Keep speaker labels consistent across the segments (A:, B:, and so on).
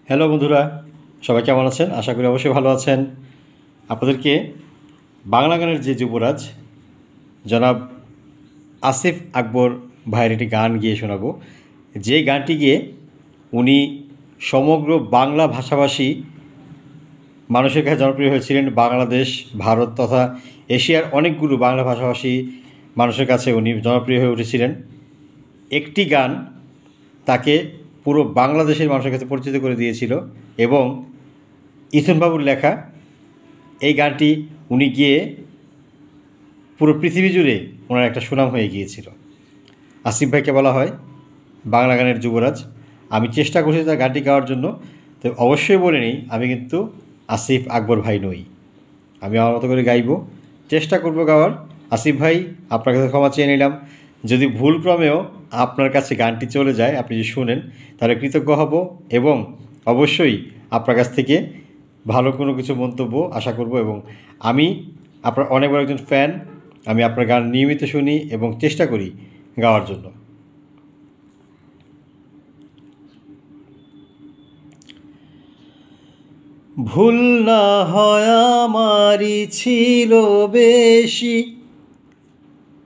A: Hello বন্ধুরা, সবাই কেমন আছেন? আশা করি অবশ্যই ভালো আছেন। আপনাদেরকে বাংলা গানের যে যুবরাজ জনাব আসিফ আকবর ভাইয়ের একটি গান গিয়ে শোনাবো। যে গানটি গিয়ে উনি সমগ্র বাংলা ভাষাভাষী মানুষের কাছে জনপ্রিয় হয়েছিলেন। বাংলাদেশ, ভারত তথা এশিয়ার অনেকগুলো বাংলা ভাষাভাষী মানুষের কাছে উনি জনপ্রিয় হয়ে উঠেছিলেন। একটি গান তাকে পুরো বাংলাদেশের মানুষের কাছে পরিচিত করে দিয়েছিল এবং ইথন বাবুর লেখা এই গানটি উনি গিয়ে পুরো পৃথিবী জুড়ে ওনার একটা সুনাম হয়ে গিয়েছিল। আসিফ ভাইকে বলা হয় বাংলা গানের যুবরাজ। আমি চেষ্টা করছি তার গানটি গাওয়ার জন্য, তো অবশ্যই বলে নিই আমি কিন্তু আসিফ আকবর ভাই নই। আমি আমার মতো করে গাইব, চেষ্টা করব গাওয়ার। আসিফ ভাই, আপনার কাছে ক্ষমা চেয়ে নিলাম। যদি ভুলক্রমেও আপনার কাছে গানটি চলে যায়, আপনি যদি শুনেন, তাহলে কৃতজ্ঞ হব এবং অবশ্যই আপনার কাছ থেকে ভালো কোনো কিছু মন্তব্য আশা করব। এবং আমি আপনার অনেক বড় একজন ফ্যান। আমি আপনার গান নিয়মিত শুনি এবং চেষ্টা করি গাওয়ার জন্য। ভুল না হয় আমারই ছিল বেশি,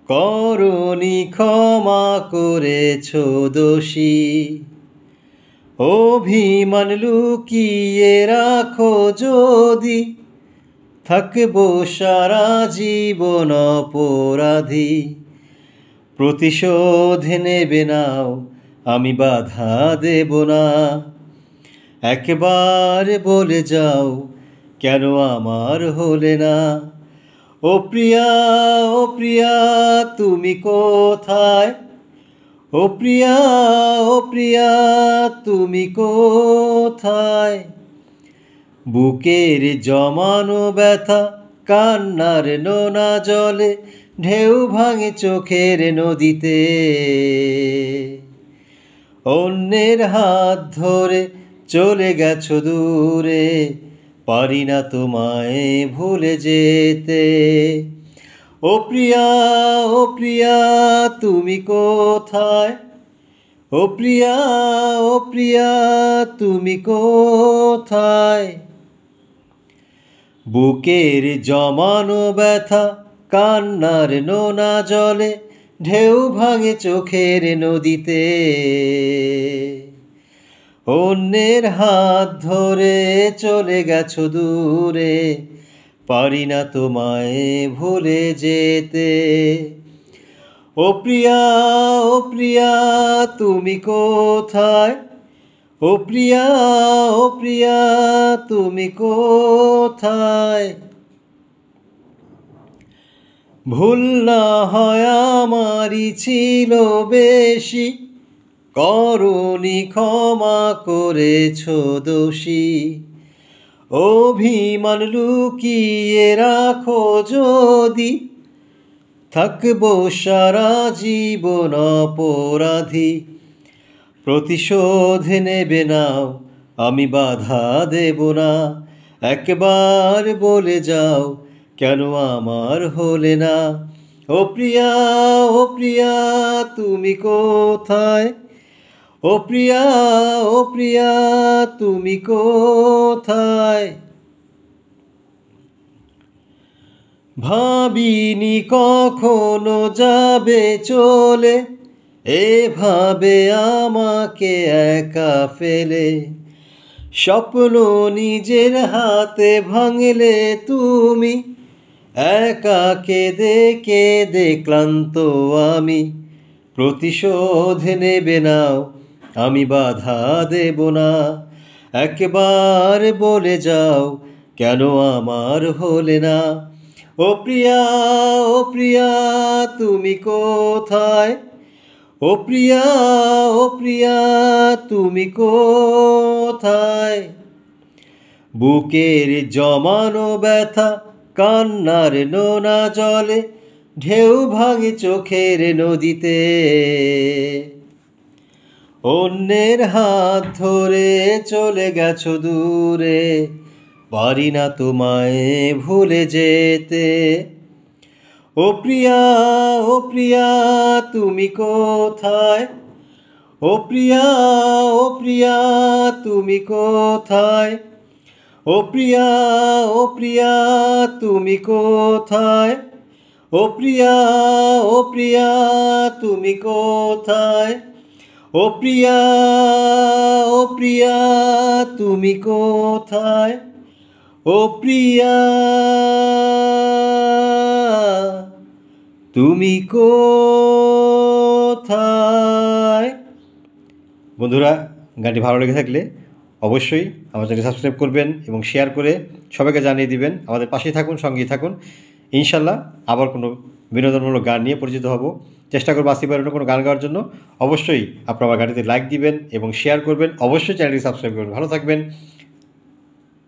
A: করনি ক্ষমা করেছ দোষী। অভিমান লুকিয়ে রাখো যদি, থাকবো সারা জীবন অপরাধী। প্রতিশোধ নেবে নাও, আমি বাধা দেব না। একবার বলে যাও, কেন আমার হলে না? ও প্রিয়া, ও প্রিয়া, তুমি কোথায়? ও প্রিয়া, ও প্রিয়া, তুমি কোথায়? বুকের জমানো ব্যথা কান্নার নোনা জলে ঢেউ ভাঙে চোখের নদীতে। অন্যের হাত ধরে চলে গেছো দূরে, পারি না তোমায় ভুলে যেতে। ও প্রিয়া, ও প্রিয়া, তুমি কোথায়? ও প্রিয়া, ও প্রিয়া, তুমি কোথায়? বুকের জমানো ব্যথা কান্নার নোনা জলে ঢেউ ভাঙে চোখের নদীতে। অন্যের হাত ধরে চলে গেছো দূরে, পারি না তোমায় ভুলে যেতে। ও প্রিয়া, ও প্রিয়া, তুমি কোথায়? ও প্রিয়া, ও প্রিয়া, তুমি কোথায়? ভুল না হয় আমারই ছিল বেশি, করনি ক্ষমা করেছ দোষী। অভিমান লুকিয়ে রাখো যদি, থাকবো সারা জীবন অপরাধী। প্রতিশোধ নেবে নাও, আমি বাধা দেব না। একবার বলে যাও, কেন আমার হলে না? ও প্রিয়া, ও প্রিয়া, তুমি কোথায়? ও প্রিয়া, ও প্রিয়া, তুমি কোথায়? ভাবিনি কখনো যাবে চলে, এভাবে আমাকে একা ফেলে। স্বপ্ন নিজের হাতে ভাঙলে তুমি, একা কেঁদে কেঁদে ক্লান্ত আমি। প্রতিশোধ নেবে নাও, আমি বাধা দেব না। একবার বলে যাও, কেন আমার হলে না? ও প্রিয়া, ও প্রিয়া, তুমি কোথায়? ও প্রিয়া, ও প্রিয়া, তুমি কোথায়? বুকের জমানো ব্যথা কান্নার নোনা জলে ঢেউ ভাঙে চোখের নদীতে। অন্যের হাত ধরে চলে গেছো দূরে, পারি না তোমায় ভুলে যেতে। ও প্রিয়া, ও প্রিয়া, তুমি কোথায়? ও প্রিয়া, ও প্রিয়া, তুমি কোথায়? ও প্রিয়া, ও প্রিয়া, তুমি কোথায়? ও প্রিয়া, ও প্রিয়া, তুমি কোথায়? ও প্রিয়া, ও প্রিয়া, তুমি কোথায়? ও প্রিয়া, তুমি কোথায়? বন্ধুরা, গানটি ভালো লেগে থাকলে অবশ্যই আমার চ্যানেলটি সাবস্ক্রাইব করবেন এবং শেয়ার করে সবাইকে জানিয়ে দিবেন। আমাদের পাশেই থাকুন, সঙ্গেই থাকুন। ইনশাল্লাহ আবার কোনো বিনোদনমূলক গান নিয়ে পরিচিত হব। চেষ্টা করবো আসতে পারেন কোনো গান গাওয়ার জন্য। অবশ্যই আপনারা আমার গানটিতে লাইক দিবেন এবং শেয়ার করবেন। অবশ্যই চ্যানেলটি সাবস্ক্রাইব করবেন। ভালো থাকবেন,